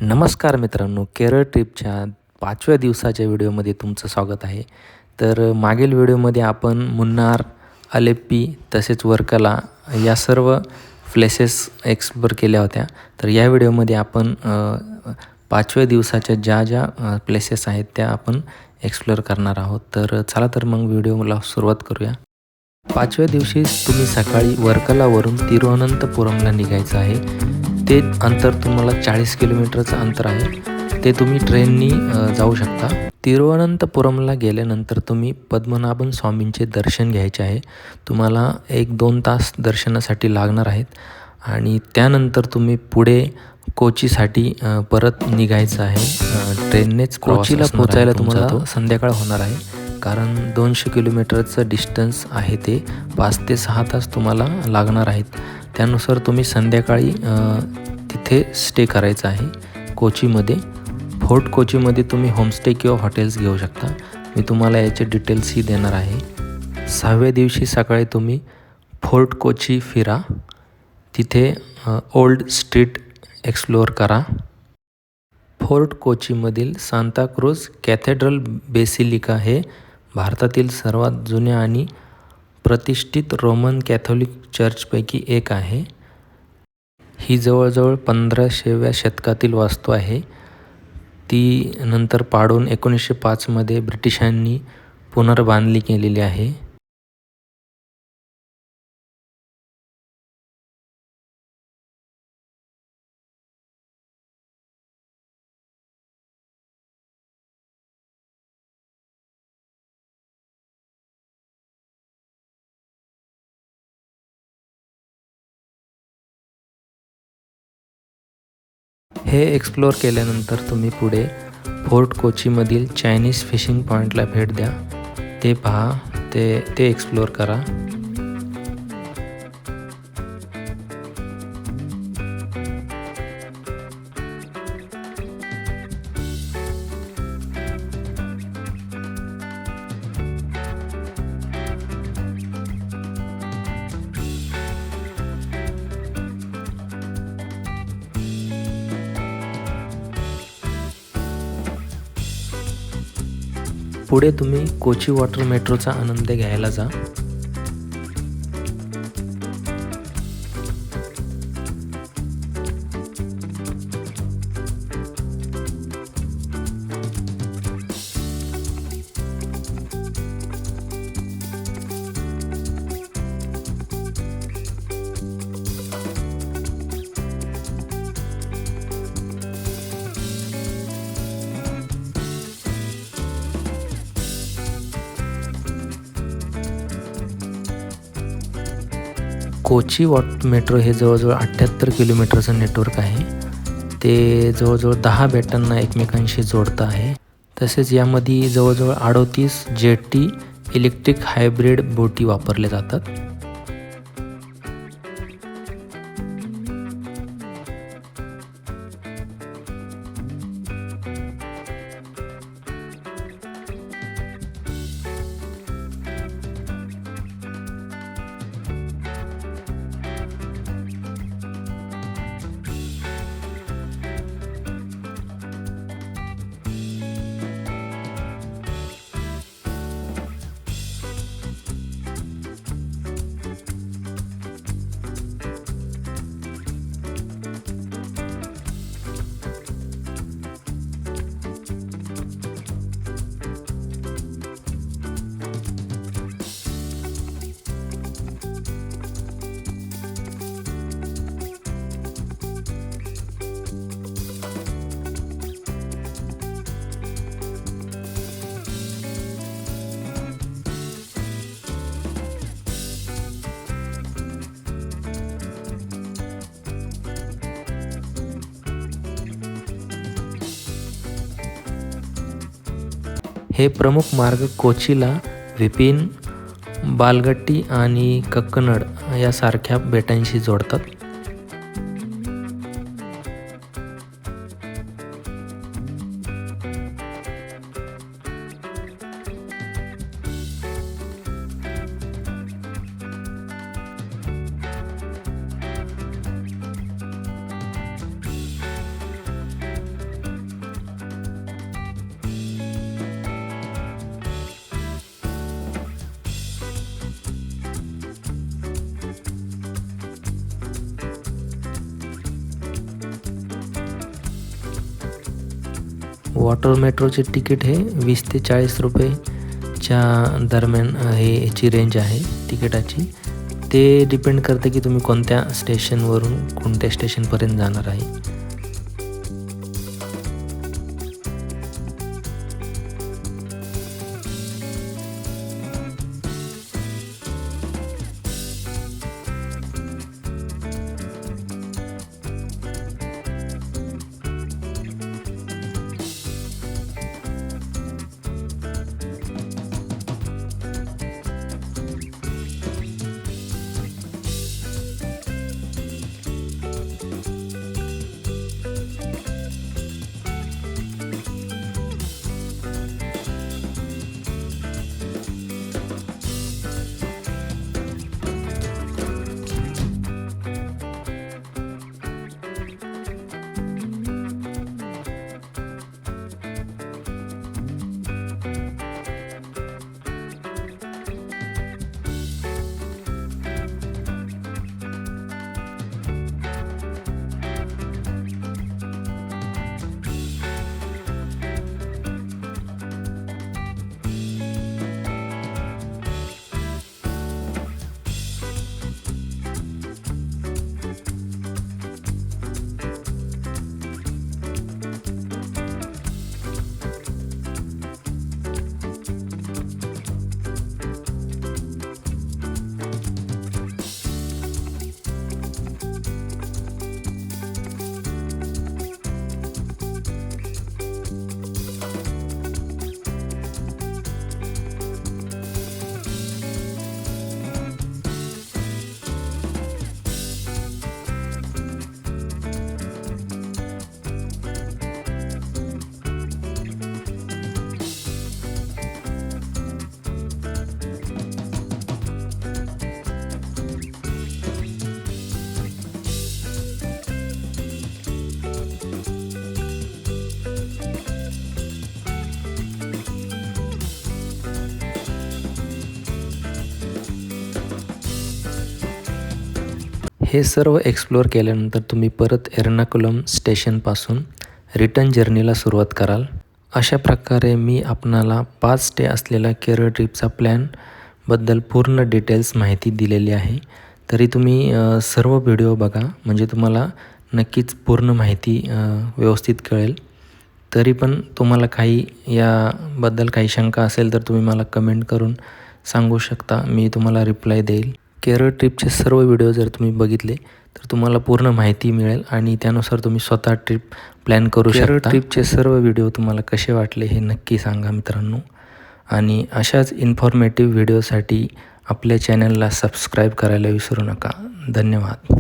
नमस्कार मित्रांनो, केरळ ट्रिपच्या 5व्या दिवसाच्या व्हिडिओमध्ये तुमचं स्वागत आहे. तर मागील व्हिडिओमध्ये आपण मुन्नार, अलेप्पी तसेच वर्कला या सर्व प्लेसेस एक्सप्लोर केल्या होत्या. तर या व्हिडिओमध्ये आपण 5व्या दिवसाच्या ज्या प्लेसेस आहेत त्या आपण एक्सप्लोर करणार आहोत. तर चला तर मग व्हिडिओला सुरुवात करूया. 5व्या दिवशी तुम्ही सकाळी वर्कलावरून तिरुअनंतपुरमला निघायचं आहे. ते अंतर तुम्हाला 40 किलोमीटरचं अंतर आहे. ते तुम्ही ट्रेननी जाऊ शकता. तिरुअनंतपुरमला गेल्यानंतर तुम्ही पद्मनाभन स्वामींचे दर्शन घ्यायचे आहे. तुम्हाला 1-2 तास दर्शनासाठी लागणार आहेत आणि त्यानंतर तुम्ही पुढे कोचीसाठी परत निघायचं आहे. ट्रेननेच कोचीला पोचायला तुम्हाला संध्याकाळ होणार आहे, कारण 200 किलोमीटरचं डिस्टन्स आहे. ते 5 ते 6 तास तुम्हाला लागणार आहेत. त्यानुसार तुम्ही संध्याकाळी तिथे स्टे करायचं आहे कोचीमध्ये. फोर्ट कोचीमध्ये तुम्ही होमस्टे किंवा हॉटेल्स घेऊ शकता. मी तुम्हाला याचे डिटेल्सही देणार आहे. 6व्या दिवशी सकाळी तुम्ही फोर्ट कोची फिरा. तिथे ओल्ड स्ट्रीट एक्सप्लोअर करा. फोर्ट कोचीमधील सांताक्रूज कॅथेड्रल बेसिलिका हे भारतातील सर्वात जुन्या आणि प्रतिष्ठित रोमन कॅथोलिक चर्चपैकी एक आहे. ही जवळजवळ 1500व्या शतकातील वास्तू आहे. ती नंतर पाडून 1905मध्ये ब्रिटिशांनी पुनर्बांधणी केलेली आहे. हे एक्सप्लोअर केल्यानंतर तुम्ही पुढे फोर्ट कोचीमधील चायनीज फिशिंग पॉईंटला भेट द्या. ते पहा, ते एक्सप्लोअर करा. पुढे तुम्ही कोची वॉटर मेट्रोचा आनंद घ्यायला जा. कोची मेट्रो हे जवळजवळ 78 किलोमीटरचं नेटवर्क आहे. ते जवळजवळ 10 बेटांना एकमेकांशी जोडतं आहे. तसेच यामध्ये जवळजवळ 38 जेटी इलेक्ट्रिक हायब्रिड बोटी वापरल्या जातात. हे प्रमुख मार्ग कोचीला विपिन, बालगट्टी आणि कक्कनड यासारख्या बेटांशी जोडतात. वॉटर मेट्रोचे तिकीट हे 20 ते 40 रुपयेच्या दरम्यान याची रेंज आहे तिकिटाची. ते डिपेंड करते की तुम्ही कोणत्या स्टेशनवरून कोणत्या स्टेशनपर्यंत जाणार आहे. हे सर्व एक्सप्लोअर केल्यानंतर तुम्ही परत एर्नाकुलम स्टेशनपासून रिटर्न जर्नीला सुरुवात कराल. अशा प्रकारे मी आपणाला 5 डे असलेला केरळ ट्रिपचा प्लॅनबद्दल पूर्ण डिटेल्स माहिती दिलेली आहे. तरी तुम्ही सर्व व्हिडिओ बघा, म्हणजे तुम्हाला नक्कीच पूर्ण माहिती व्यवस्थित कळेल. तरी पण तुम्हाला काही याबद्दल काही शंका असेल तर तुम्ही मला कमेंट करून सांगू शकता, मी तुम्हाला रिप्लाय देईल. केरळ ट्रिपचे सर्व व्हिडिओ जर तुम्ही बघितले तर तुम्हाला पूर्ण माहिती मिळेल आणि त्यानुसार तुम्ही स्वतः ट्रिप प्लॅन करू शकता. केरळ ट्रिपचे सर्व व्हिडिओ तुम्हाला कसे वाटले हे नक्की सांगा मित्रांनो. आणि अशाच इन्फॉर्मेटिव्ह व्हिडिओसाठी आपल्या चॅनलला सबस्क्राईब करायला विसरू नका. धन्यवाद.